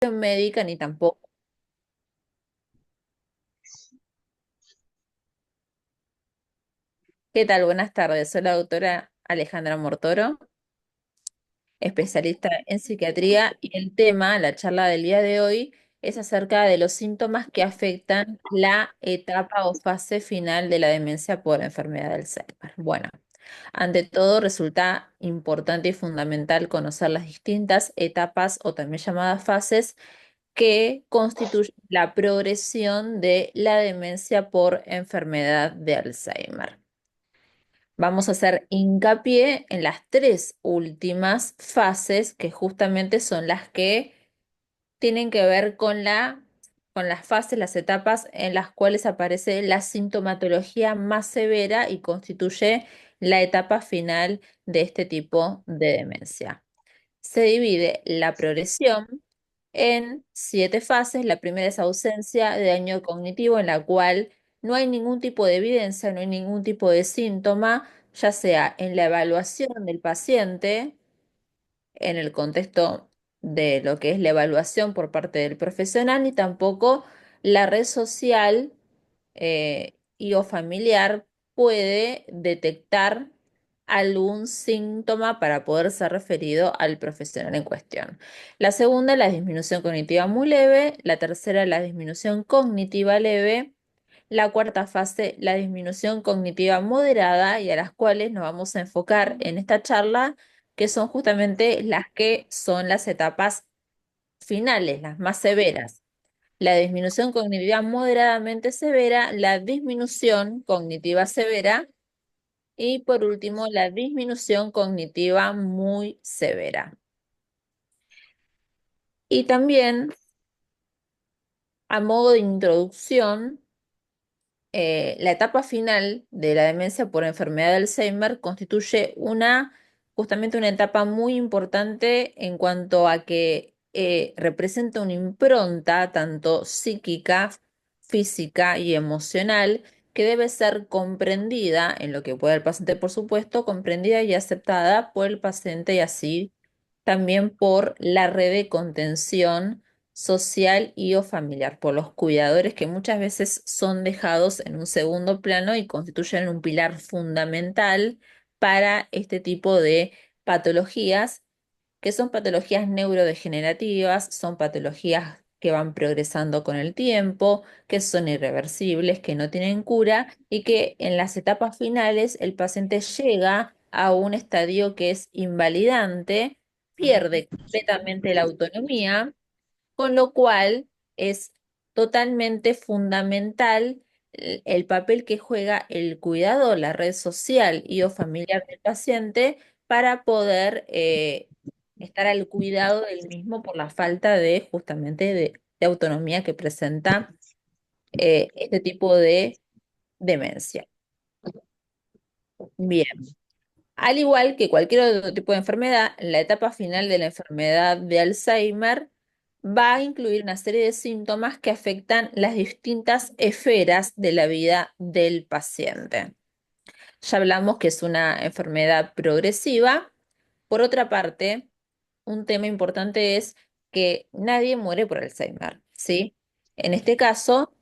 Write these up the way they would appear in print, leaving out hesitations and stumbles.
médica ni tampoco. ¿Qué tal? Buenas tardes. Soy la doctora Alejandra Mortoro, especialista en psiquiatría, y el tema, la charla del día de hoy, es acerca de los síntomas que afectan la etapa o fase final de la demencia por enfermedad de Alzheimer. Bueno, ante todo, resulta importante y fundamental conocer las distintas etapas o también llamadas fases que constituyen la progresión de la demencia por enfermedad de Alzheimer. Vamos a hacer hincapié en las tres últimas fases, que justamente son las que tienen que ver con las fases, las etapas en las cuales aparece la sintomatología más severa y constituye la etapa final de este tipo de demencia. Se divide la progresión en 7 fases. La primera es ausencia de daño cognitivo, en la cual no hay ningún tipo de evidencia, no hay ningún tipo de síntoma, ya sea en la evaluación del paciente, en el contexto de lo que es la evaluación por parte del profesional, ni tampoco la red social y o familiar puede detectar algún síntoma para poder ser referido al profesional en cuestión. La segunda, la disminución cognitiva muy leve. La tercera, la disminución cognitiva leve. La cuarta fase, la disminución cognitiva moderada, y a las cuales nos vamos a enfocar en esta charla, que son justamente las que son las etapas finales, las más severas. La disminución cognitiva moderadamente severa, la disminución cognitiva severa y por último la disminución cognitiva muy severa. Y también, a modo de introducción, la etapa final de la demencia por enfermedad de Alzheimer constituye justamente una etapa muy importante en cuanto a que representa una impronta tanto psíquica, física y emocional, que debe ser comprendida en lo que pueda el paciente, por supuesto, comprendida y aceptada por el paciente, y así también por la red de contención social y o familiar, por los cuidadores, que muchas veces son dejados en un segundo plano y constituyen un pilar fundamental para este tipo de patologías, que son patologías neurodegenerativas, son patologías que van progresando con el tiempo, que son irreversibles, que no tienen cura, y que en las etapas finales el paciente llega a un estadio que es invalidante, pierde completamente la autonomía, con lo cual es totalmente fundamental el papel que juega el cuidador, la red social y o familiar del paciente, para poder estar al cuidado del mismo por la falta de justamente de autonomía que presenta este tipo de demencia. Bien. Al igual que cualquier otro tipo de enfermedad, la etapa final de la enfermedad de Alzheimer va a incluir una serie de síntomas que afectan las distintas esferas de la vida del paciente. Ya hablamos que es una enfermedad progresiva. Por otra parte, un tema importante es que nadie muere por Alzheimer, ¿sí? En este caso,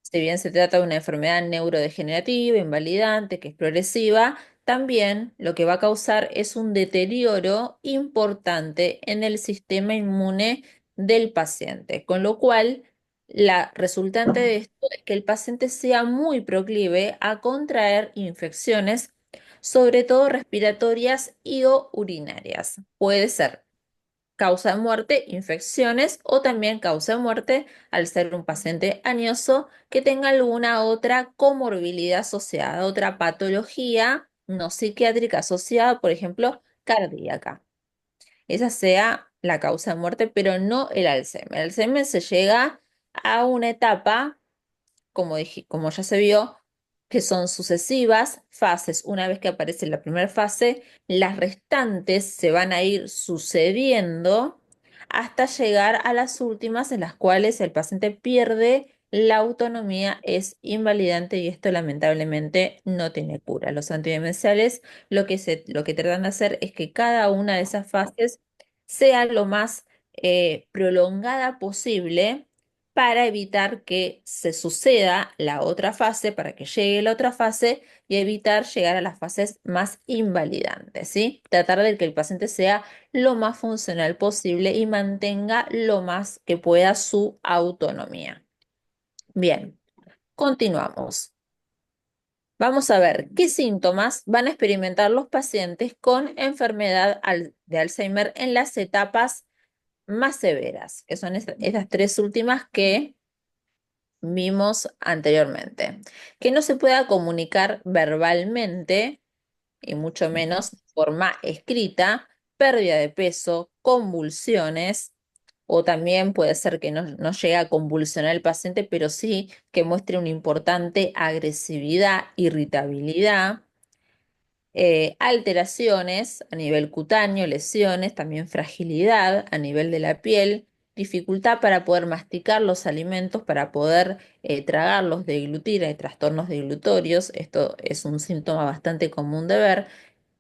si bien se trata de una enfermedad neurodegenerativa, invalidante, que es progresiva, también lo que va a causar es un deterioro importante en el sistema inmune del paciente, con lo cual la resultante de esto es que el paciente sea muy proclive a contraer infecciones, sobre todo respiratorias y o urinarias. Puede ser causa de muerte, infecciones, o también causa de muerte al ser un paciente añoso que tenga alguna otra comorbilidad asociada, otra patología no psiquiátrica asociada, por ejemplo, cardíaca. Esa sea la causa de muerte, pero no el Alzheimer. El Alzheimer se llega a una etapa, como dije, como ya se vio, que son sucesivas fases. Una vez que aparece la primera fase, las restantes se van a ir sucediendo hasta llegar a las últimas, en las cuales el paciente pierde la autonomía, es invalidante, y esto lamentablemente no tiene cura. Los antidemenciales lo que tratan de hacer es que cada una de esas fases sea lo más prolongada posible para evitar que se suceda la otra fase, para que llegue la otra fase y evitar llegar a las fases más invalidantes, ¿sí? Tratar de que el paciente sea lo más funcional posible y mantenga lo más que pueda su autonomía. Bien, continuamos. Vamos a ver qué síntomas van a experimentar los pacientes con enfermedad de Alzheimer en las etapas más severas, que son estas tres últimas que vimos anteriormente. Que no se pueda comunicar verbalmente y mucho menos de forma escrita, pérdida de peso, convulsiones, o también puede ser que no llegue a convulsionar el paciente, pero sí que muestre una importante agresividad, irritabilidad, alteraciones a nivel cutáneo, lesiones, también fragilidad a nivel de la piel, dificultad para poder masticar los alimentos, para poder tragarlos, deglutir, hay trastornos deglutorios, esto es un síntoma bastante común de ver.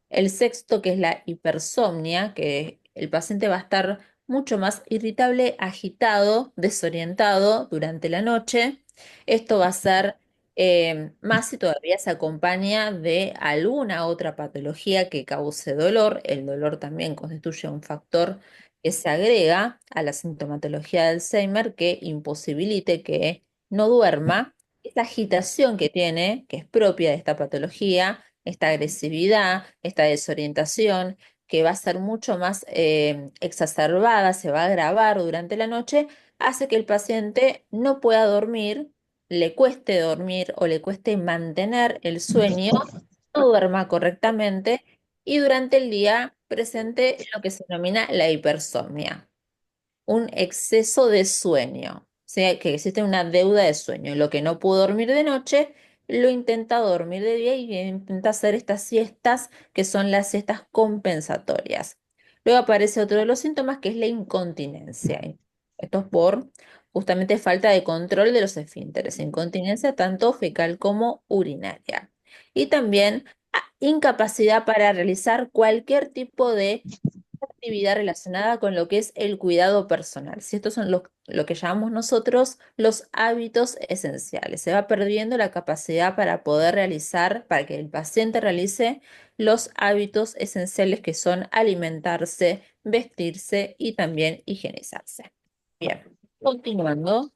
El sexto, que es la hipersomnia, que el paciente va a estar mucho más irritable, agitado, desorientado durante la noche. Esto va a ser más si todavía se acompaña de alguna otra patología que cause dolor. El dolor también constituye un factor que se agrega a la sintomatología de Alzheimer que imposibilite que no duerma. Esta agitación que tiene, que es propia de esta patología, esta agresividad, esta desorientación, que va a ser mucho más exacerbada, se va a agravar durante la noche, hace que el paciente no pueda dormir, le cueste dormir o le cueste mantener el sueño, no duerma correctamente y durante el día presente lo que se denomina la hipersomnia, un exceso de sueño, o sea, que existe una deuda de sueño. Lo que no pudo dormir de noche, lo intenta dormir de día y intenta hacer estas siestas que son las siestas compensatorias. Luego aparece otro de los síntomas que es la incontinencia. Esto es por justamente falta de control de los esfínteres, incontinencia tanto fecal como urinaria. Y también incapacidad para realizar cualquier tipo de actividad relacionada con lo que es el cuidado personal. Si estos son lo que llamamos nosotros los hábitos esenciales. Se va perdiendo la capacidad para poder realizar, para que el paciente realice los hábitos esenciales que son alimentarse, vestirse y también higienizarse. Bien, continuando.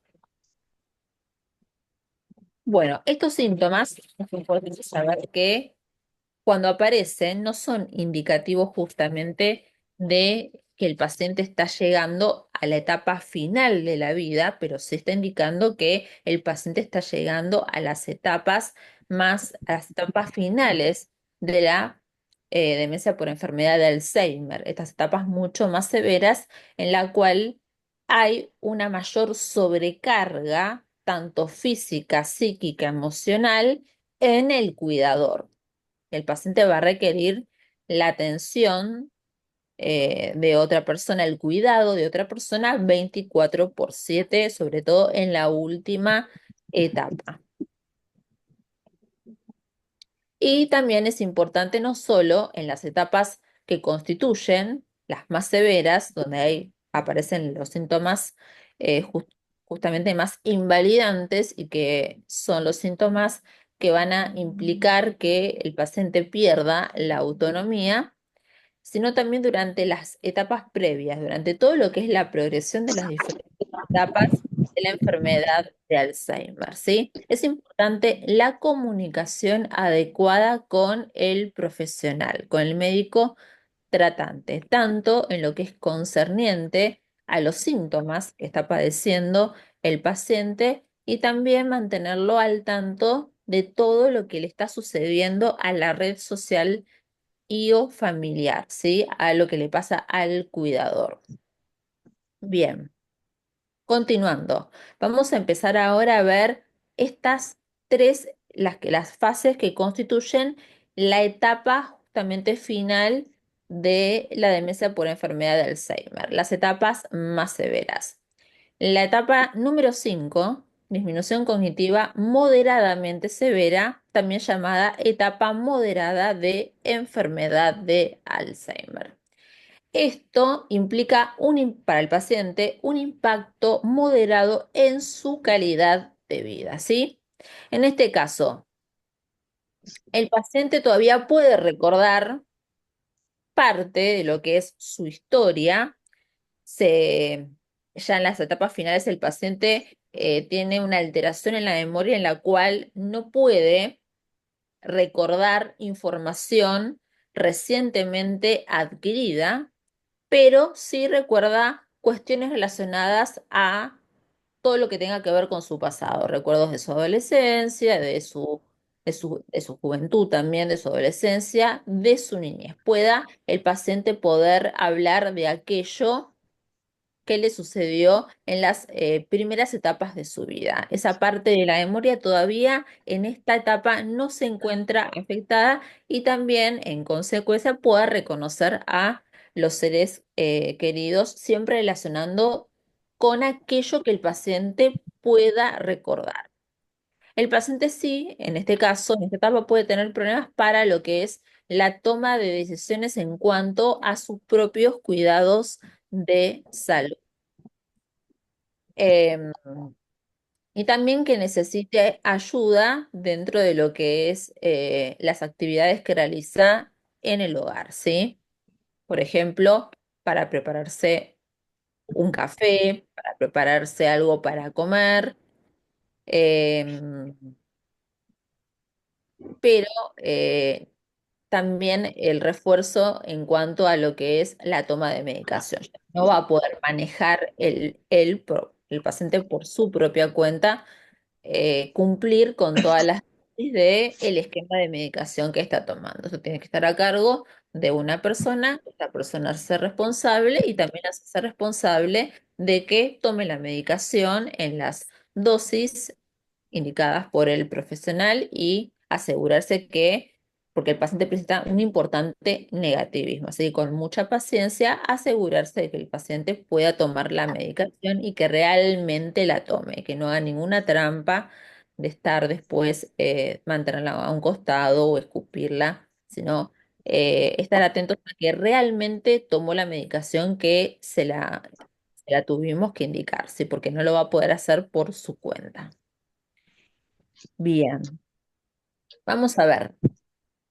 Bueno, estos síntomas es importante saber que cuando aparecen no son indicativos justamente de que el paciente está llegando a la etapa final de la vida, pero sí está indicando que el paciente está llegando a las etapas finales de la demencia por enfermedad de Alzheimer, estas etapas mucho más severas en la cual hay una mayor sobrecarga, tanto física, psíquica, emocional, en el cuidador. El paciente va a requerir la atención de otra persona, el cuidado de otra persona 24/7, sobre todo en la última etapa. Y también es importante no solo en las etapas que constituyen las más severas, donde aparecen los síntomas justamente más invalidantes y que son los síntomas que van a implicar que el paciente pierda la autonomía, sino también durante las etapas previas, durante todo lo que es la progresión de las diferentes etapas de la enfermedad de Alzheimer, ¿sí? Es importante la comunicación adecuada con el profesional, con el médico tratante, tanto en lo que es concerniente a los síntomas que está padeciendo el paciente y también mantenerlo al tanto de todo lo que le está sucediendo a la red social y o familiar, ¿sí? A lo que le pasa al cuidador. Bien, continuando. Vamos a empezar ahora a ver estas tres, las fases que constituyen la etapa justamente final de la demencia por enfermedad de Alzheimer, las etapas más severas. La etapa número 5, disminución cognitiva moderadamente severa, también llamada etapa moderada de enfermedad de Alzheimer. Esto implica para el paciente un impacto moderado en su calidad de vida, ¿sí? En este caso, el paciente todavía puede recordar parte de lo que es su historia. Se, ya en las etapas finales el paciente tiene una alteración en la memoria en la cual no puede recordar información recientemente adquirida, pero sí recuerda cuestiones relacionadas a todo lo que tenga que ver con su pasado, recuerdos de su adolescencia, de su juventud también, de su adolescencia, de su niñez. Pueda el paciente poder hablar de aquello que le sucedió en las primeras etapas de su vida. Esa parte de la memoria todavía en esta etapa no se encuentra afectada y también en consecuencia pueda reconocer a los seres queridos, siempre relacionando con aquello que el paciente pueda recordar. El paciente sí, en este caso, en esta etapa puede tener problemas para lo que es la toma de decisiones en cuanto a sus propios cuidados de salud. Em, y también que necesite ayuda dentro de lo que es las actividades que realiza en el hogar, ¿sí? Por ejemplo, para prepararse un café, para prepararse algo para comer, em, pero eh, también el refuerzo en cuanto a lo que es la toma de medicación. No va a poder manejar el paciente por su propia cuenta cumplir con todas las dosis de el esquema de medicación que está tomando. Eso tiene que estar a cargo de una persona, esta persona hacerse responsable y también hacerse responsable de que tome la medicación en las dosis indicadas por el profesional y asegurarse que, porque el paciente presenta un importante negativismo, así que con mucha paciencia asegurarse de que el paciente pueda tomar la medicación y que realmente la tome, que no haga ninguna trampa de estar después mantenerla a un costado o escupirla, sino estar atentos a que realmente tomó la medicación que se la tuvimos que indicar, ¿sí? Porque no lo va a poder hacer por su cuenta. Bien, vamos a ver.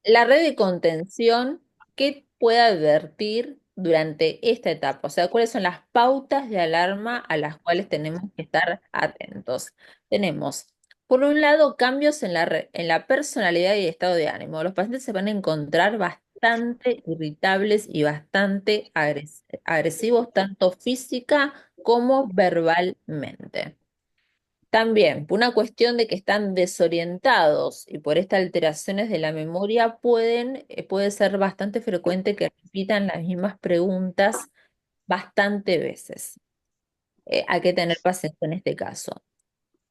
La red de contención, ¿qué puede advertir durante esta etapa? O sea, ¿cuáles son las pautas de alarma a las cuales tenemos que estar atentos? Tenemos, por un lado, cambios en en la personalidad y estado de ánimo. Los pacientes se van a encontrar bastante irritables y bastante agresivos, tanto física como verbalmente. También, por una cuestión de que están desorientados y por estas alteraciones de la memoria, puede ser bastante frecuente que repitan las mismas preguntas bastante veces. Hay que tener paciencia en este caso.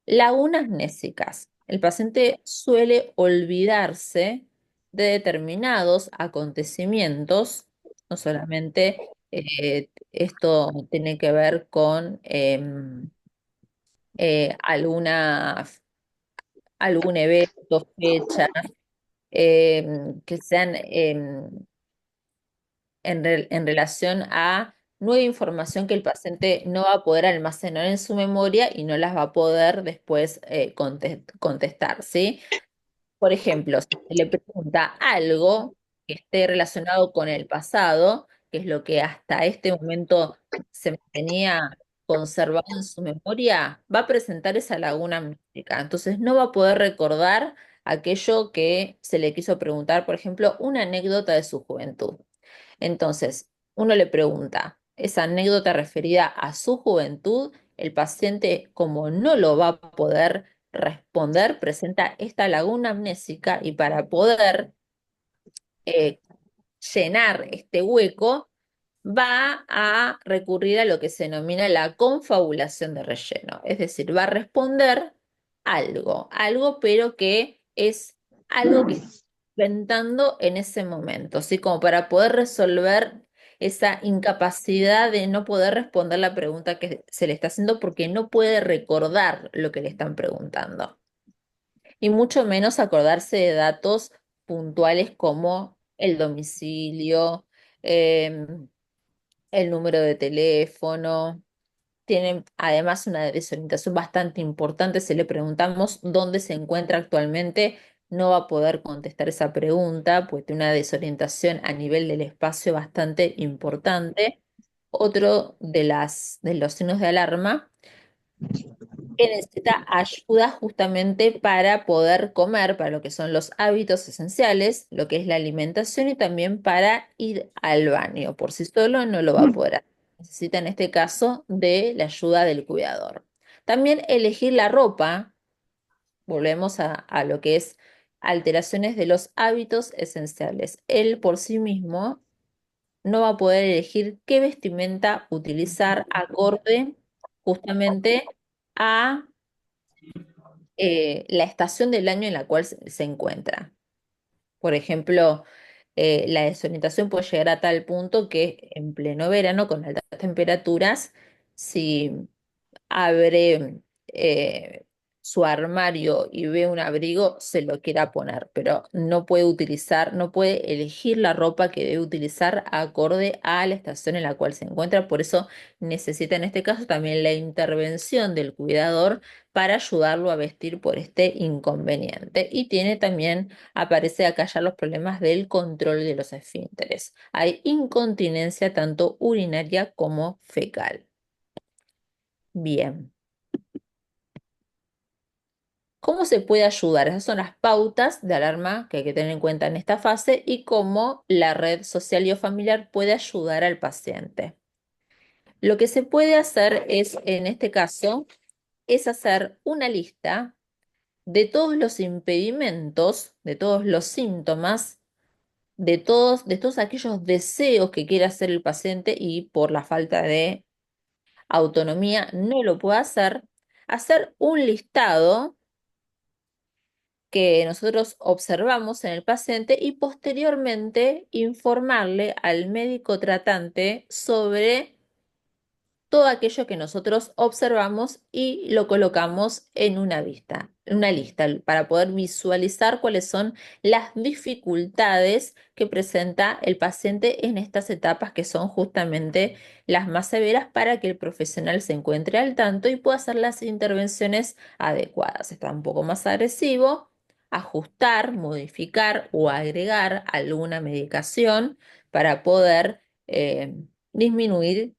Lagunas mnésicas. El paciente suele olvidarse de determinados acontecimientos, no solamente esto tiene que ver con alguna algún evento, fecha, que sean en relación a nueva información que el paciente no va a poder almacenar en su memoria y no las va a poder después contestar, ¿sí? Por ejemplo, si se le pregunta algo que esté relacionado con el pasado, que es lo que hasta este momento se mantenía conservado en su memoria, va a presentar esa laguna amnésica. Entonces no va a poder recordar aquello que se le quiso preguntar, por ejemplo, una anécdota de su juventud. Entonces, uno le pregunta esa anécdota referida a su juventud, el paciente, como no lo va a poder responder, presenta esta laguna amnésica y para poder eh, llenar este hueco, va a recurrir a lo que se denomina la confabulación de relleno. Es decir, va a responder algo, pero que es algo que está inventando en ese momento, ¿sí? Como para poder resolver esa incapacidad de no poder responder la pregunta que se le está haciendo porque no puede recordar lo que le están preguntando y mucho menos acordarse de datos puntuales como el domicilio, el número de teléfono. Tienen además una desorientación bastante importante. Si le preguntamos dónde se encuentra actualmente, no va a poder contestar esa pregunta, pues tiene una desorientación a nivel del espacio bastante importante. Otro de los signos de alarma que necesita ayuda justamente para poder comer, para lo que son los hábitos esenciales, lo que es la alimentación y también para ir al baño. Por sí solo no lo va a poder hacer. Necesita en este caso de la ayuda del cuidador. También elegir la ropa, volvemos a lo que es alteraciones de los hábitos esenciales. Él por sí mismo no va a poder elegir qué vestimenta utilizar acorde justamente a la estación del año en la cual se encuentra. Por ejemplo, la desorientación puede llegar a tal punto que en pleno verano, con altas temperaturas, si abre su armario y ve un abrigo, se lo quiera poner, pero no puede utilizar, no puede elegir la ropa que debe utilizar acorde a la estación en la cual se encuentra. Por eso necesita en este caso también la intervención del cuidador para ayudarlo a vestir por este inconveniente. Y tiene también, aparece acá ya los problemas del control de los esfínteres. Hay incontinencia tanto urinaria como fecal. Bien. ¿Cómo se puede ayudar? Esas son las pautas de alarma que hay que tener en cuenta en esta fase y cómo la red social y o familiar puede ayudar al paciente. Lo que se puede hacer es, en este caso, es hacer una lista de todos los impedimentos, de todos los síntomas, de todos aquellos deseos que quiere hacer el paciente y por la falta de autonomía no lo puede hacer un listado que nosotros observamos en el paciente y posteriormente informarle al médico tratante sobre todo aquello que nosotros observamos y lo colocamos en una lista, para poder visualizar cuáles son las dificultades que presenta el paciente en estas etapas que son justamente las más severas para que el profesional se encuentre al tanto y pueda hacer las intervenciones adecuadas. Está un poco más agresivo, ajustar, modificar o agregar alguna medicación para poder disminuir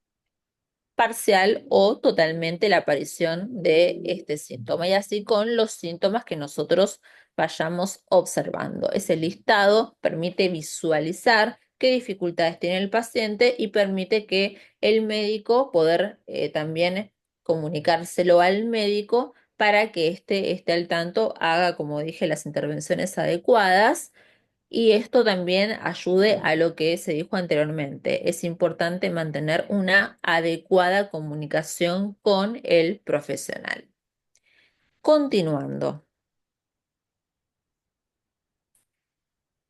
parcial o totalmente la aparición de este síntoma y así con los síntomas que nosotros vayamos observando. Ese listado permite visualizar qué dificultades tiene el paciente y permite que el médico poder también comunicárselo al médico para que éste esté al tanto, haga, como dije, las intervenciones adecuadas y esto también ayude a lo que se dijo anteriormente. Es importante mantener una adecuada comunicación con el profesional. Continuando.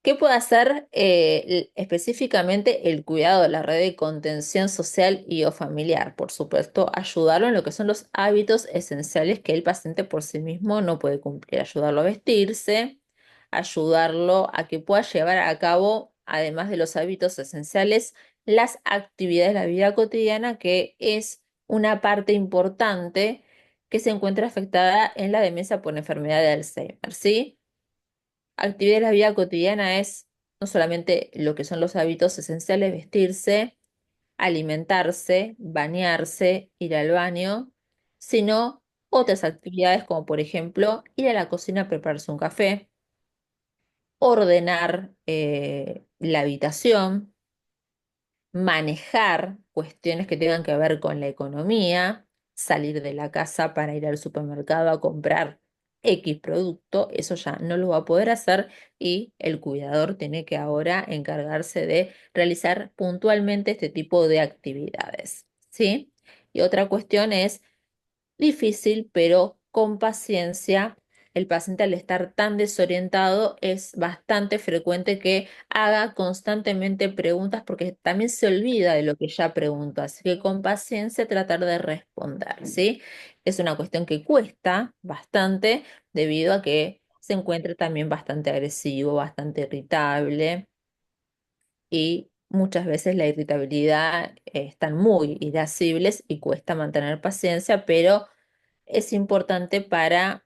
¿Qué puede hacer específicamente el cuidado de la red de contención social y o familiar? Por supuesto, ayudarlo en lo que son los hábitos esenciales que el paciente por sí mismo no puede cumplir. Ayudarlo a vestirse, ayudarlo a que pueda llevar a cabo, además de los hábitos esenciales, las actividades de la vida cotidiana, que es una parte importante que se encuentra afectada en la demencia por enfermedad de Alzheimer, ¿sí? Actividad de la vida cotidiana es no solamente lo que son los hábitos esenciales, vestirse, alimentarse, bañarse, ir al baño, sino otras actividades como por ejemplo ir a la cocina a prepararse un café, ordenar la habitación, manejar cuestiones que tengan que ver con la economía, salir de la casa para ir al supermercado a comprar X producto, eso ya no lo va a poder hacer y el cuidador tiene que ahora encargarse de realizar puntualmente este tipo de actividades, ¿sí? Y otra cuestión es difícil, pero con paciencia. El paciente al estar tan desorientado es bastante frecuente que haga constantemente preguntas porque también se olvida de lo que ya preguntó. Así que con paciencia tratar de responder, ¿sí? Es una cuestión que cuesta bastante debido a que se encuentra también bastante agresivo, bastante irritable y muchas veces la irritabilidad están muy irascibles y cuesta mantener paciencia, pero es importante para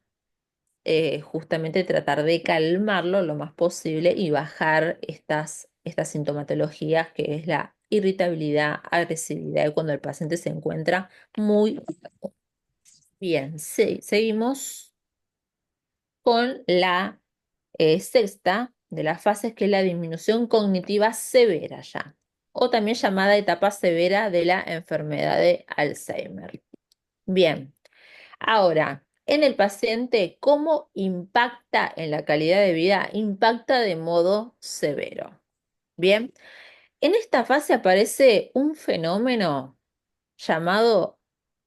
justamente tratar de calmarlo lo más posible y bajar estas sintomatologías que es la irritabilidad, agresividad y cuando el paciente se encuentra muy bien. Sí, seguimos con la sexta de las fases, que es la disminución cognitiva severa ya, o también llamada etapa severa de la enfermedad de Alzheimer. Bien, ahora, en el paciente, ¿cómo impacta en la calidad de vida? Impacta de modo severo. Bien, en esta fase aparece un fenómeno llamado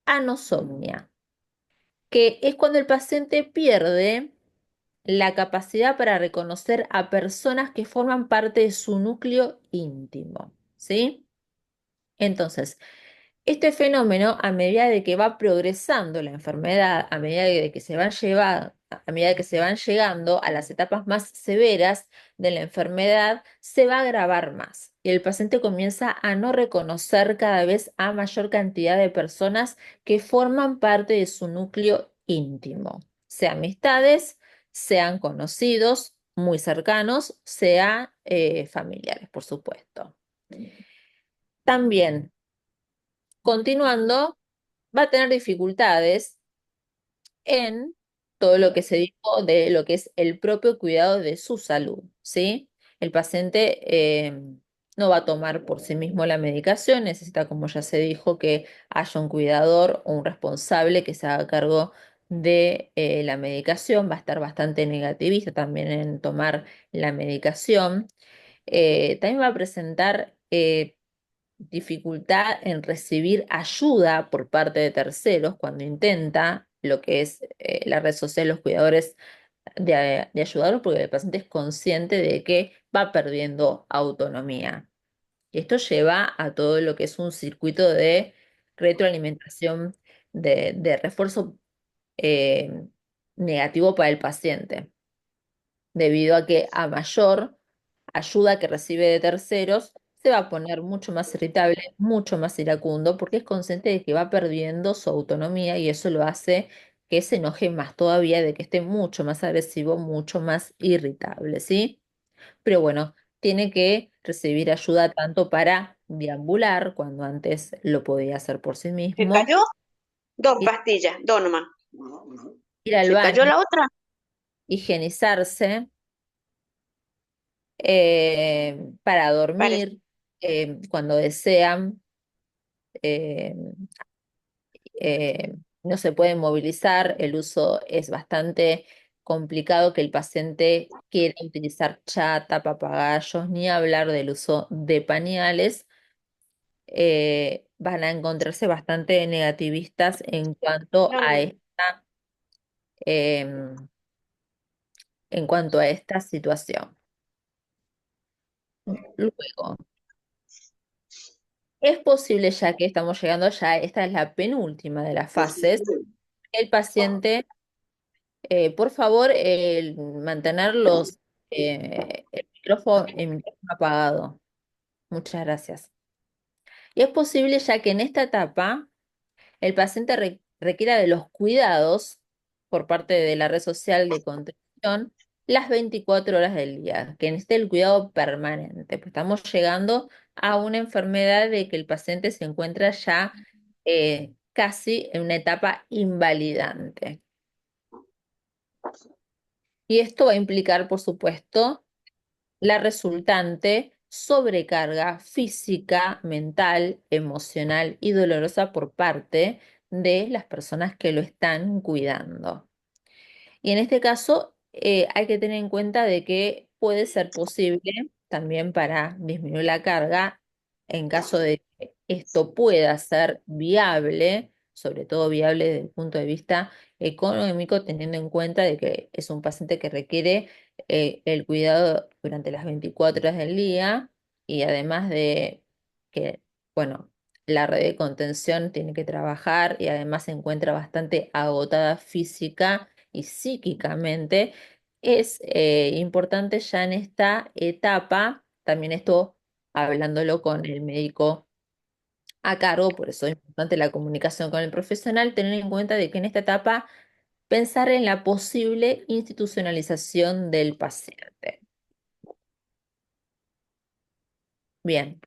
anosognia, que es cuando el paciente pierde la capacidad para reconocer a personas que forman parte de su núcleo íntimo, ¿sí? Entonces, este fenómeno, a medida de que va progresando la enfermedad, a medida de que se van a medida que se van llegando a las etapas más severas de la enfermedad, se va a agravar más y el paciente comienza a no reconocer cada vez a mayor cantidad de personas que forman parte de su núcleo íntimo, sea amistades, sean conocidos muy cercanos, sea familiares, por supuesto. También, continuando, va a tener dificultades en todo lo que se dijo de lo que es el propio cuidado de su salud, ¿sí? El paciente no va a tomar por sí mismo la medicación, necesita, como ya se dijo, que haya un cuidador o un responsable que se haga cargo de la medicación, va a estar bastante negativista también en tomar la medicación. También va a presentar dificultad en recibir ayuda por parte de terceros cuando intenta lo que es la red social, los cuidadores de ayudarlos, porque el paciente es consciente de que va perdiendo autonomía. Y esto lleva a todo lo que es un circuito de retroalimentación, de refuerzo eh, negativo para el paciente, debido a que a mayor ayuda que recibe de terceros, se va a poner mucho más irritable, mucho más iracundo, porque es consciente de que va perdiendo su autonomía y eso lo hace que se enoje más todavía, de que esté mucho más agresivo, mucho más irritable, ¿sí? Pero bueno, tiene que recibir ayuda tanto para deambular, cuando antes lo podía hacer por sí ¿Se mismo, cayó? Dos ir, pastillas, dos nomás. ir al ¿Se cayó baño, la otra? higienizarse, para Parece. dormir cuando desean, eh, no se pueden movilizar, el uso es bastante complicado que el paciente quiera utilizar chata, papagayos, ni hablar del uso de pañales. Van a encontrarse bastante negativistas No, em, en cuanto a esta situación. Luego, es posible, ya que estamos llegando ya, esta es la penúltima de las fases, el paciente, por favor, mantener el micrófono apagado. Muchas gracias. Y es posible, ya que en esta etapa el paciente requiera de los cuidados por parte de la red social de contención las 24 horas del día, que necesite el cuidado permanente, pues estamos llegando a una enfermedad de que el paciente se encuentra ya casi en una etapa invalidante. Y esto va a implicar, por supuesto, la resultante sobrecarga física, mental, emocional y dolorosa por parte de las personas que lo están cuidando. Y en este caso hay que tener en cuenta de que puede ser posible también para disminuir la carga, en caso de que esto pueda ser viable, sobre todo viable desde el punto de vista económico, teniendo en cuenta de que es un paciente que requiere el cuidado durante las 24 horas del día y además de que, bueno, la red de contención tiene que trabajar y además se encuentra bastante agotada física y psíquicamente, es importante ya en esta etapa, también esto hablándolo con el médico a cargo, por eso es importante la comunicación con el profesional, tener en cuenta de que en esta etapa pensar en la posible institucionalización del paciente. Bien,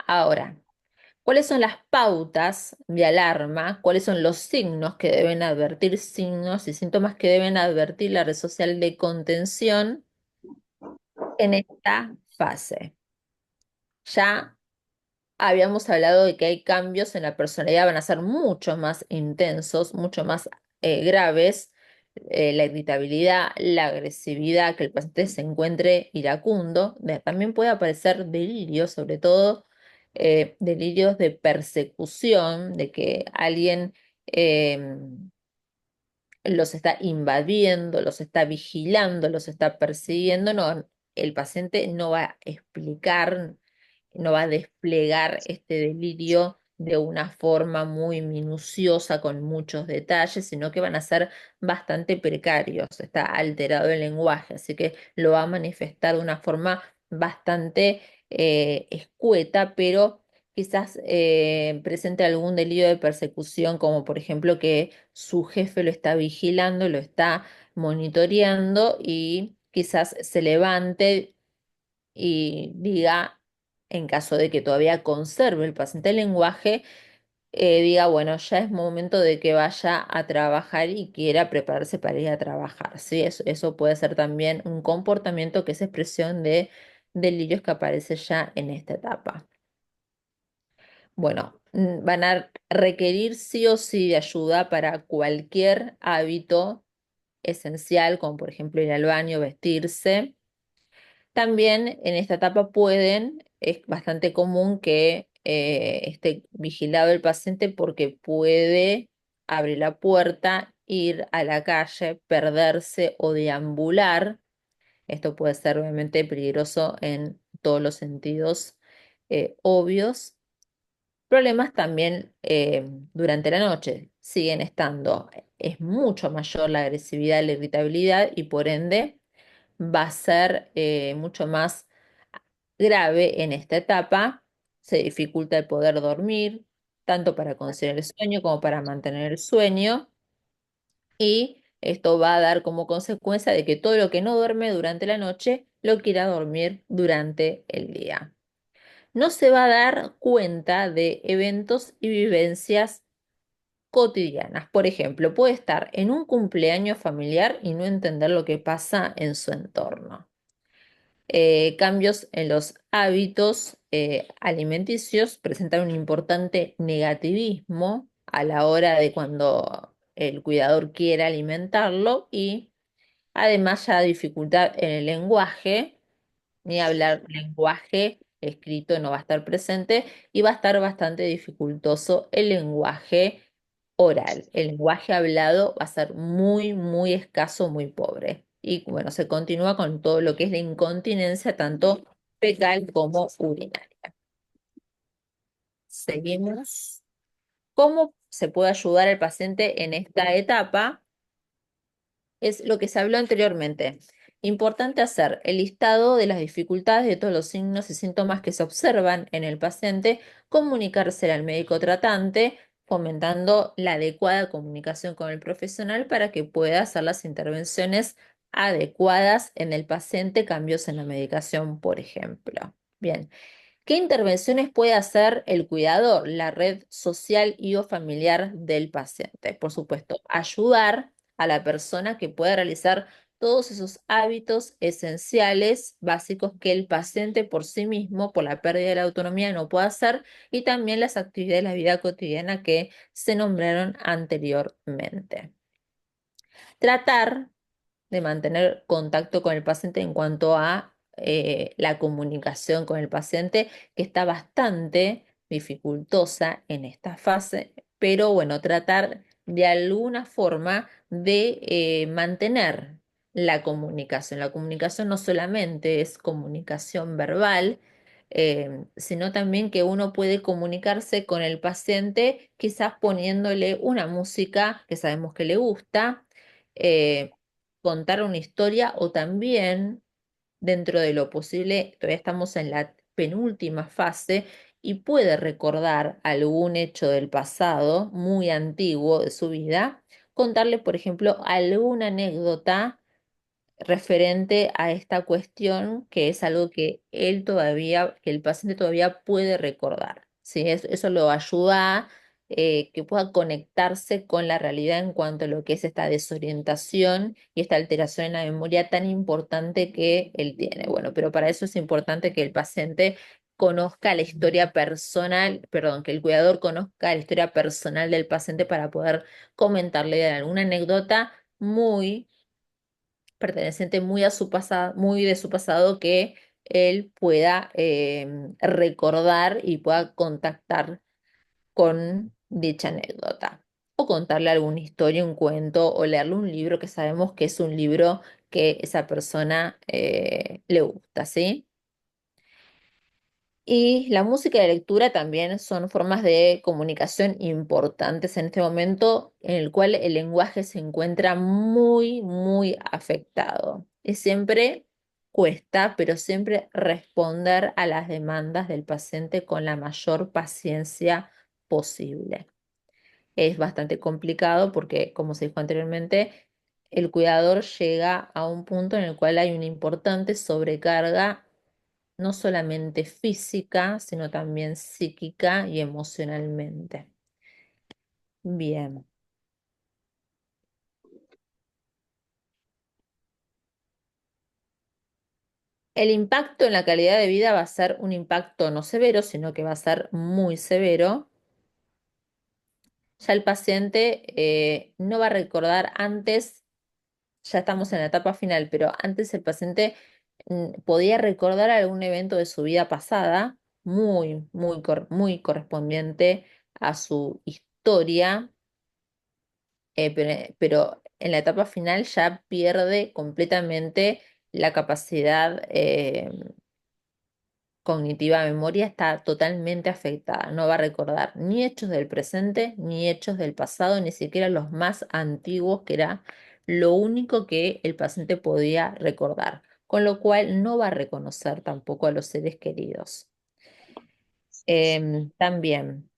ahora, ¿cuáles son las pautas de alarma? ¿Cuáles son los signos que deben advertir, signos y síntomas que deben advertir la red social de contención en esta fase? Ya habíamos hablado de que hay cambios en la personalidad, van a ser mucho más intensos, mucho más graves. La irritabilidad, la agresividad, que el paciente se encuentre iracundo. También puede aparecer delirio, sobre todo delirios de persecución, de que alguien los está invadiendo, los está vigilando, los está persiguiendo. No, el paciente no va a explicar, no va a desplegar este delirio de una forma muy minuciosa, con muchos detalles, sino que van a ser bastante precarios. Está alterado el lenguaje, así que lo va a manifestar de una forma bastante escueta, pero quizás presente algún delirio de persecución, como por ejemplo que su jefe lo está vigilando, lo está monitoreando y quizás se levante y diga, en caso de que todavía conserve el paciente el lenguaje, diga, bueno, ya es momento de que vaya a trabajar y quiera prepararse para ir a trabajar. ¿Sí? Eso puede ser también un comportamiento que es expresión de delirios que aparece ya en esta etapa. Bueno, van a requerir sí o sí de ayuda para cualquier hábito esencial, como por ejemplo ir al baño, vestirse. También en esta etapa es bastante común que esté vigilado el paciente porque puede abrir la puerta, ir a la calle, perderse o deambular. Esto puede ser obviamente peligroso en todos los sentidos obvios. Problemas también durante la noche siguen estando. Es mucho mayor la agresividad, la irritabilidad y por ende va a ser mucho más grave en esta etapa. Se dificulta el poder dormir, tanto para conciliar el sueño como para mantener el sueño. Y esto va a dar como consecuencia de que todo lo que no duerme durante la noche lo quiera dormir durante el día. No se va a dar cuenta de eventos y vivencias cotidianas. Por ejemplo, puede estar en un cumpleaños familiar y no entender lo que pasa en su entorno. Cambios en los hábitos alimenticios presentan un importante negativismo a la hora de cuando el cuidador quiere alimentarlo y además ya dificultad en el lenguaje, ni hablar lenguaje escrito no va a estar presente y va a estar bastante dificultoso el lenguaje oral. El lenguaje hablado va a ser muy, muy escaso, muy pobre. Y bueno, se continúa con todo lo que es la incontinencia, tanto fecal como urinaria. Seguimos. ¿Cómo se puede ayudar al paciente en esta etapa? Es lo que se habló anteriormente. Importante hacer el listado de las dificultades de todos los signos y síntomas que se observan en el paciente, comunicárselo al médico tratante, fomentando la adecuada comunicación con el profesional para que pueda hacer las intervenciones adecuadas en el paciente, cambios en la medicación, por ejemplo. Bien. ¿Qué intervenciones puede hacer el cuidador, la red social y o familiar del paciente? Por supuesto, ayudar a la persona que pueda realizar todos esos hábitos esenciales, básicos que el paciente por sí mismo, por la pérdida de la autonomía, no puede hacer, y también las actividades de la vida cotidiana que se nombraron anteriormente. Tratar de mantener contacto con el paciente en cuanto a la comunicación con el paciente, que está bastante dificultosa en esta fase, pero bueno, tratar de alguna forma de mantener la comunicación. La comunicación no solamente es comunicación verbal, sino también que uno puede comunicarse con el paciente, quizás poniéndole una música que sabemos que le gusta, eh, contar una historia o también, dentro de lo posible, todavía estamos en la penúltima fase y puede recordar algún hecho del pasado muy antiguo de su vida, contarle, por ejemplo, alguna anécdota referente a esta cuestión, que es algo que él todavía, que el paciente todavía puede recordar. ¿Sí? Eso lo ayuda a que pueda conectarse con la realidad en cuanto a lo que es esta desorientación y esta alteración en la memoria tan importante que él tiene. Bueno, pero para eso es importante que el paciente conozca la historia personal, perdón, que el cuidador conozca la historia personal del paciente para poder comentarle alguna anécdota muy perteneciente muy a su pasado, muy de su pasado que él pueda recordar y pueda contactar con dicha anécdota. O contarle alguna historia, un cuento, o leerle un libro que sabemos que es un libro que esa persona le gusta, ¿sí? Y la música y la lectura también son formas de comunicación importantes en este momento en el cual el lenguaje se encuentra muy, muy afectado. Y siempre cuesta, pero siempre responder a las demandas del paciente con la mayor paciencia posible. Es bastante complicado porque, como se dijo anteriormente, el cuidador llega a un punto en el cual hay una importante sobrecarga no solamente física, sino también psíquica y emocionalmente. Bien. El impacto en la calidad de vida va a ser un impacto no severo, sino que va a ser muy severo. Ya el paciente no va a recordar antes, ya estamos en la etapa final, pero antes el paciente podía recordar algún evento de su vida pasada, muy, muy, muy correspondiente a su historia, pero en la etapa final ya pierde completamente la capacidad cognitiva de memoria, está totalmente afectada. No va a recordar ni hechos del presente, ni hechos del pasado, ni siquiera los más antiguos, que era lo único que el paciente podía recordar, con lo cual no va a reconocer tampoco a los seres queridos. También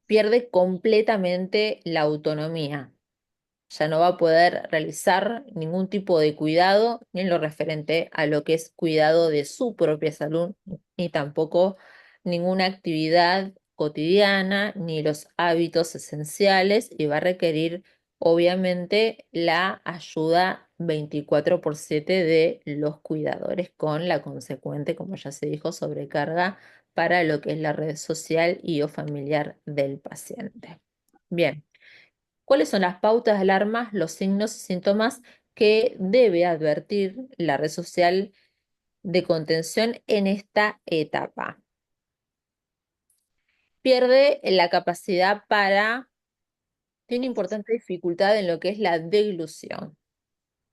pierde completamente la autonomía. Ya no va a poder realizar ningún tipo de cuidado, ni en lo referente a lo que es cuidado de su propia salud, ni tampoco ninguna actividad cotidiana, ni los hábitos esenciales, y va a requerir, obviamente, la ayuda 24/7 de los cuidadores, con la consecuente, como ya se dijo, sobrecarga para lo que es la red social y o familiar del paciente. Bien. ¿Cuáles son las pautas de alarma, los signos y síntomas que debe advertir la red social de contención en esta etapa? Pierde la capacidad para, tiene importante dificultad en lo que es la deglución.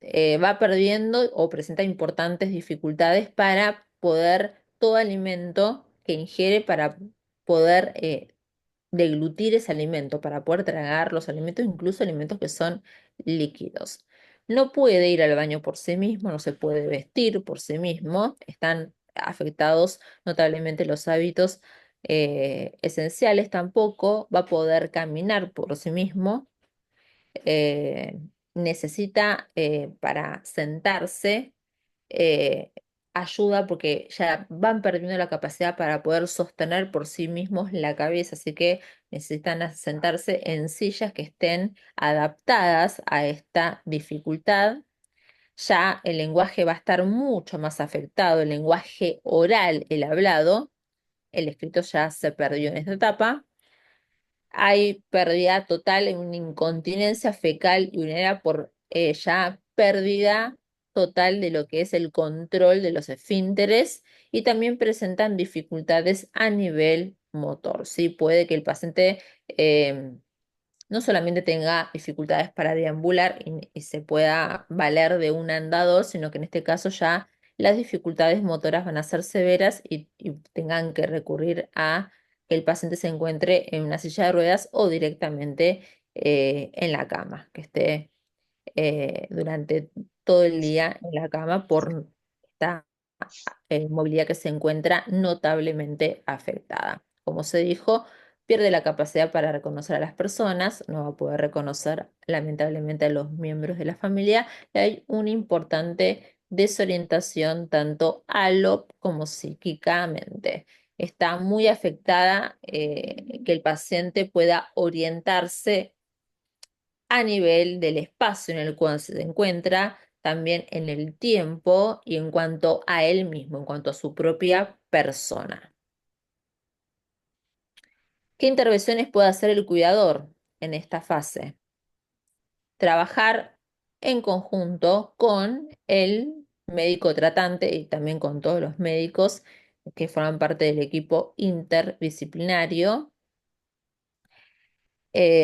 Va perdiendo o presenta importantes dificultades para poder, todo alimento que ingiere, para poder deglutir ese alimento, para poder tragar los alimentos, incluso alimentos que son líquidos. No puede ir al baño por sí mismo, no se puede vestir por sí mismo, están afectados notablemente los hábitos esenciales, tampoco va a poder caminar por sí mismo, eh, necesita para sentarse eh, ayuda porque ya van perdiendo la capacidad para poder sostener por sí mismos la cabeza, así que necesitan sentarse en sillas que estén adaptadas a esta dificultad. Ya el lenguaje va a estar mucho más afectado, el lenguaje oral, el hablado, el escrito ya se perdió en esta etapa. Hay pérdida total en una incontinencia fecal y urinaria por ya pérdida total de lo que es el control de los esfínteres, y también presentan dificultades a nivel motor. ¿Sí? Puede que el paciente no solamente tenga dificultades para deambular y se pueda valer de un andador, sino que en este caso ya las dificultades motoras van a ser severas y tengan que recurrir a que el paciente se encuentre en una silla de ruedas o directamente en la cama, que esté durante todo el día en la cama por esta movilidad que se encuentra notablemente afectada. Como se dijo, pierde la capacidad para reconocer a las personas, no va a poder reconocer lamentablemente a los miembros de la familia y hay una importante desorientación tanto como psíquicamente. Está muy afectada que el paciente pueda orientarse a nivel del espacio en el cual se encuentra, también en el tiempo y en cuanto a él mismo, en cuanto a su propia persona. ¿Qué intervenciones puede hacer el cuidador en esta fase? Trabajar en conjunto con el médico tratante y también con todos los médicos que forman parte del equipo interdisciplinario,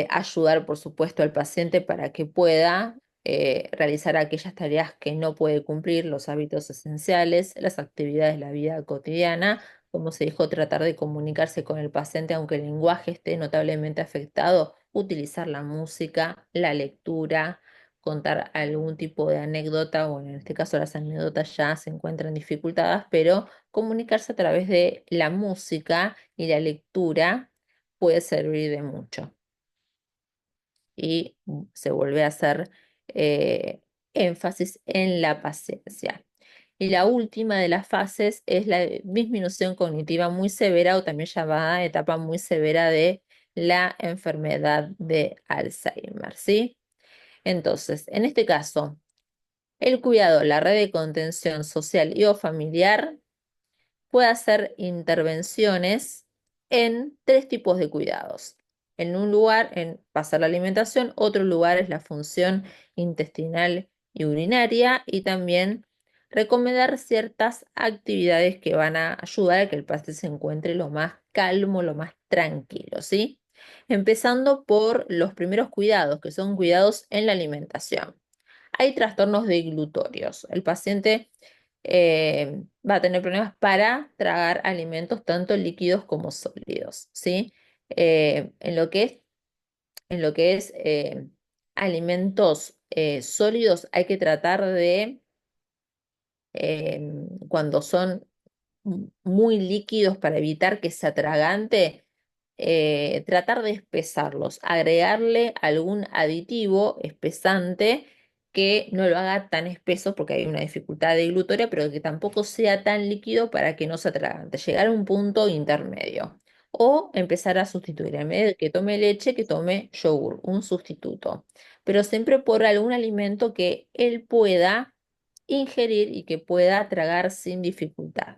ayudar, por supuesto, al paciente para que pueda realizar aquellas tareas que no puede cumplir, los hábitos esenciales, las actividades de la vida cotidiana. Como se dijo, tratar de comunicarse con el paciente, aunque el lenguaje esté notablemente afectado, utilizar la música, la lectura, contar algún tipo de anécdota, bueno, en este caso las anécdotas ya se encuentran dificultadas, pero comunicarse a través de la música y la lectura puede servir de mucho y se vuelve a hacer eh, énfasis en la paciencia. Y la última de las fases es la disminución cognitiva muy severa o también llamada etapa muy severa de la enfermedad de Alzheimer, ¿sí? Entonces, en este caso, el cuidado, la red de contención social y o familiar puede hacer intervenciones en tres tipos de cuidados. En un lugar, en pasar la alimentación, otro lugar es la función intestinal y urinaria y también recomendar ciertas actividades que van a ayudar a que el paciente se encuentre lo más calmo, lo más tranquilo, ¿sí? Empezando por los primeros cuidados, que son cuidados en la alimentación. Hay trastornos deglutorios. El paciente va a tener problemas para tragar alimentos tanto líquidos como sólidos, ¿sí? En lo que es alimentos sólidos hay que tratar de, cuando son muy líquidos para evitar que se atragante, tratar de espesarlos, agregarle algún aditivo espesante que no lo haga tan espeso porque hay una dificultad de glutoria, pero que tampoco sea tan líquido para que no se atragante, llegar a un punto intermedio. O empezar a sustituir, en vez de que tome leche, que tome yogur, un sustituto. Pero siempre por algún alimento que él pueda ingerir y que pueda tragar sin dificultad.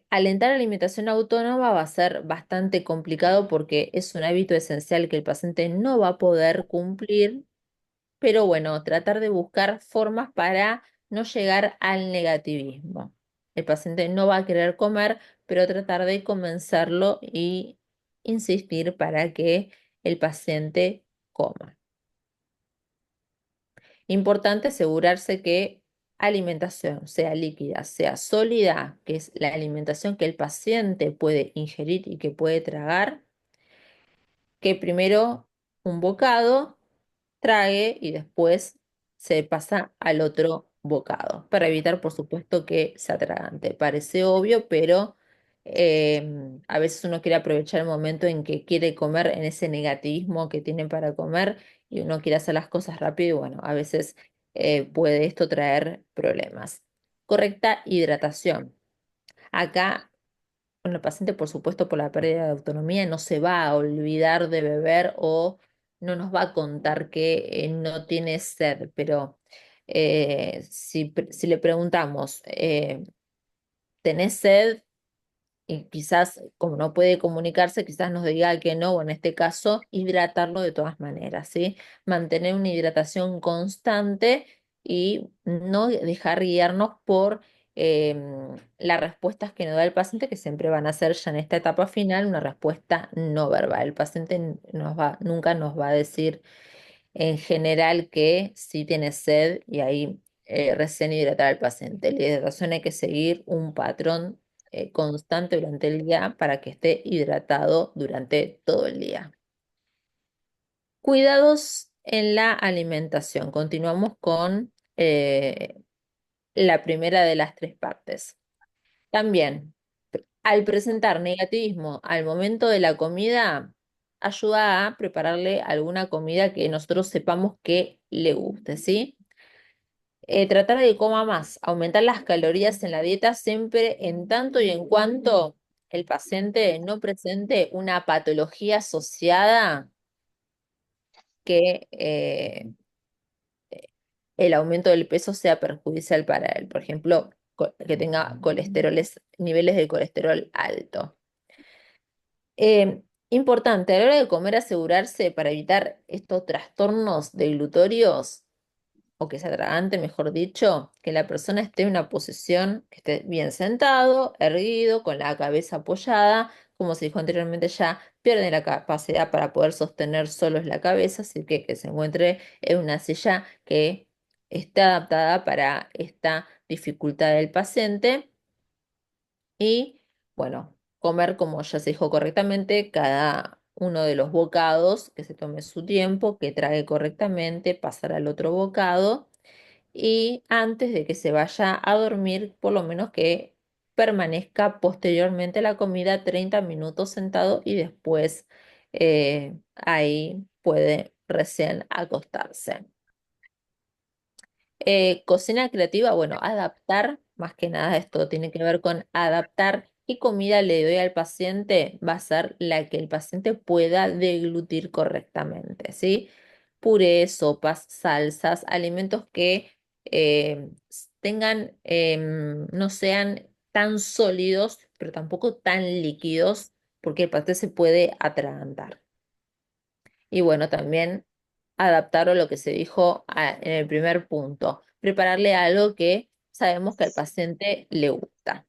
Alentar la alimentación autónoma va a ser bastante complicado porque es un hábito esencial que el paciente no va a poder cumplir, pero bueno, tratar de buscar formas para no llegar al negativismo. El paciente no va a querer comer, pero tratar de convencerlo y insistir para que el paciente coma. Importante asegurarse que alimentación, sea líquida, sea sólida, que es la alimentación que el paciente puede ingerir y que puede tragar, que primero un bocado trague y después se pasa al otro bocado, para evitar, por supuesto, que se atragante. Parece obvio, pero a veces uno quiere aprovechar el momento en que quiere comer, en ese negativismo que tiene para comer, y uno quiere hacer las cosas rápido, y bueno, a veces puede esto traer problemas. Correcta hidratación. Acá bueno, el paciente, por supuesto, por la pérdida de autonomía, no se va a olvidar de beber o no nos va a contar que no tiene sed, pero si le preguntamos, ¿tenés sed? Y quizás, como no puede comunicarse, quizás nos diga que no, o en este caso, hidratarlo de todas maneras, ¿sí? Mantener una hidratación constante y no dejar guiarnos por las respuestas que nos da el paciente, que siempre van a ser ya en esta etapa final una respuesta no verbal. El paciente nunca nos va a decir en general que sí tiene sed y ahí recién hidratar al paciente. La hidratación hay que seguir un patrón constante durante el día para que esté hidratado durante todo el día. Cuidados en la alimentación. Continuamos con la primera de las tres partes. También, al presentar negativismo al momento de la comida, ayuda a prepararle alguna comida que nosotros sepamos que le guste, ¿sí? Tratar de que coma más, aumentar las calorías en la dieta siempre en tanto y en cuanto el paciente no presente una patología asociada que el aumento del peso sea perjudicial para él. Por ejemplo, que tenga niveles de colesterol alto. Importante, a la hora de comer, asegurarse para evitar estos trastornos deglutorios o que se atragante, mejor dicho, que la persona esté en una posición que esté bien sentado, erguido, con la cabeza apoyada. Como se dijo anteriormente, ya pierde la capacidad para poder sostener solos la cabeza, así que se encuentre en una silla que esté adaptada para esta dificultad del paciente. Y bueno, comer, como ya se dijo correctamente, cada uno de los bocados, que se tome su tiempo, que trague correctamente, pasar al otro bocado y antes de que se vaya a dormir, por lo menos que permanezca posteriormente a la comida 30 minutos sentado y después ahí puede recién acostarse. Cocina creativa, bueno, adaptar, más que nada esto tiene que ver con adaptar qué comida le doy al paciente, va a ser la que el paciente pueda deglutir correctamente, ¿sí? Purés, sopas, salsas, alimentos que tengan, no sean tan sólidos, pero tampoco tan líquidos, porque el paciente se puede atragantar. Y bueno, también adaptar a lo que se dijo en el primer punto, prepararle algo que sabemos que al paciente le gusta.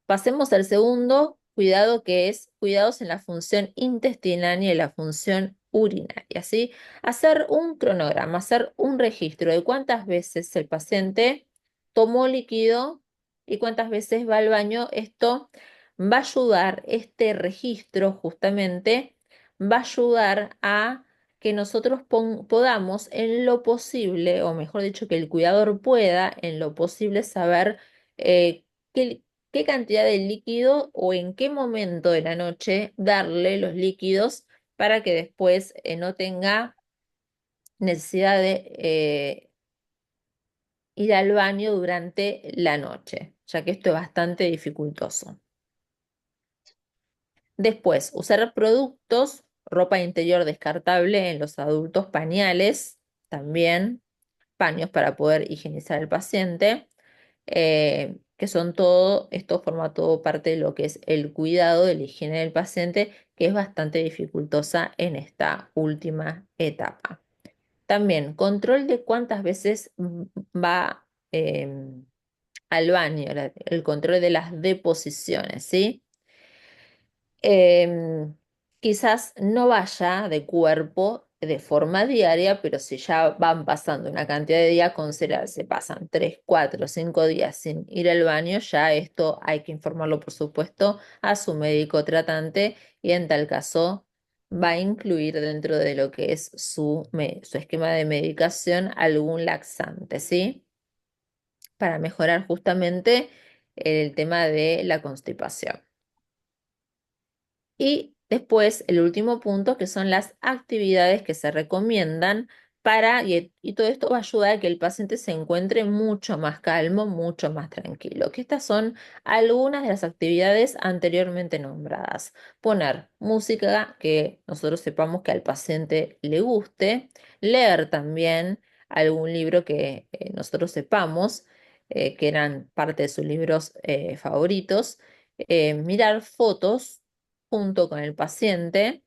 Pasemos al segundo cuidado, que es cuidados en la función intestinal y en la función urinaria, ¿sí? Hacer un cronograma, hacer un registro de cuántas veces el paciente tomó líquido y cuántas veces va al baño. Esto va a ayudar, este registro justamente va a ayudar a que nosotros podamos en lo posible, o mejor dicho, que el cuidador pueda en lo posible saber eh, qué qué cantidad de líquido o en qué momento de la noche darle los líquidos para que después no tenga necesidad de ir al baño durante la noche, ya que esto es bastante dificultoso. Después, usar productos, ropa interior descartable en los adultos, pañales, también paños para poder higienizar al paciente, que son todo, esto forma todo parte de lo que es el cuidado de la higiene del paciente, que es bastante dificultosa en esta última etapa. También, control de cuántas veces va al baño, el control de las deposiciones, ¿sí? Em, Quizás no vaya de cuerpo de forma diaria, pero si ya van pasando una cantidad de días considerables, se pasan 3, 4, 5 días sin ir al baño, ya esto hay que informarlo, por supuesto, a su médico tratante y en tal caso va a incluir dentro de lo que es su esquema de medicación algún laxante, ¿sí? Para mejorar justamente el tema de la constipación. Y después el último punto, que son las actividades que se recomiendan y todo esto va a ayudar a que el paciente se encuentre mucho más calmo, mucho más tranquilo. Que estas son algunas de las actividades anteriormente nombradas. Poner música que nosotros sepamos que al paciente le guste, leer también algún libro que nosotros sepamos que eran parte de sus libros favoritos, mirar fotos junto con el paciente,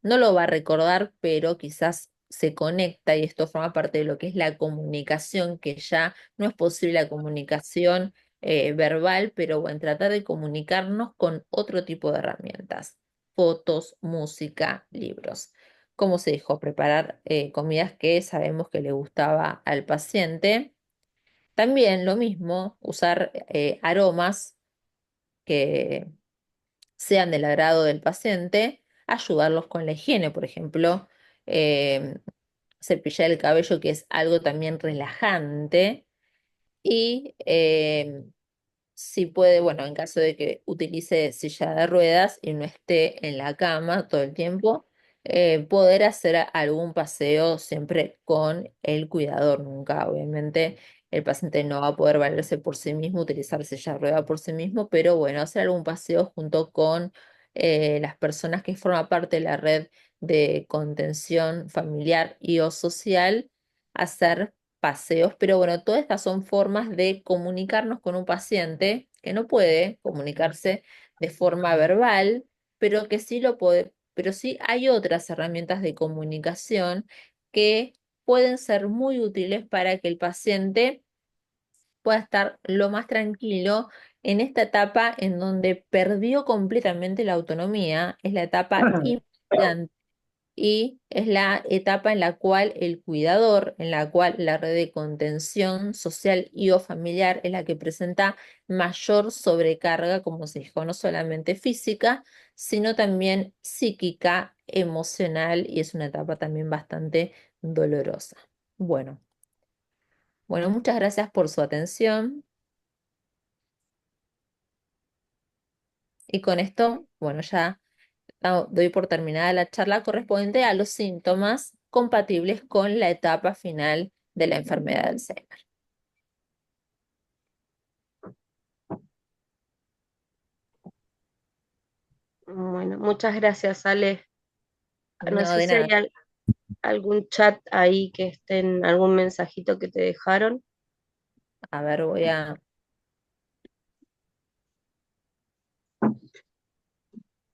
no lo va a recordar, pero quizás se conecta y esto forma parte de lo que es la comunicación, que ya no es posible la comunicación verbal, pero bueno, tratar de comunicarnos con otro tipo de herramientas, fotos, música, libros. Como se dijo, preparar comidas que sabemos que le gustaba al paciente. También lo mismo, usar aromas que sean del agrado del paciente, ayudarlos con la higiene, por ejemplo, eh, cepillar el cabello, que es algo también relajante, Y si puede, bueno, en caso de que utilice silla de ruedas y no esté en la cama todo el tiempo, poder hacer algún paseo siempre con el cuidador. Nunca, obviamente, el paciente no va a poder valerse por sí mismo, utilizar silla de rueda por sí mismo, pero bueno, hacer algún paseo junto con las personas que forman parte de la red de contención familiar y o social, hacer paseos, pero bueno, todas estas son formas de comunicarnos con un paciente que no puede comunicarse de forma verbal, pero que sí lo puede, pero sí hay otras herramientas de comunicación que pueden ser muy útiles para que el paciente pueda estar lo más tranquilo en esta etapa en donde perdió completamente la autonomía, es la etapa importante y es la etapa en la cual el cuidador, en la cual la red de contención social y o familiar es la que presenta mayor sobrecarga, como se dijo, no solamente física, sino también psíquica, emocional y es una etapa también bastante dolorosa. Bueno, bueno, muchas gracias por su atención y con esto, bueno, ya doy por terminada la charla correspondiente a los síntomas compatibles con la etapa final de la enfermedad de Alzheimer. Bueno, muchas gracias, Ale. No No, sé de si hay nada. algún chat ahí que estén, algún mensajito que te dejaron. A ver, voy a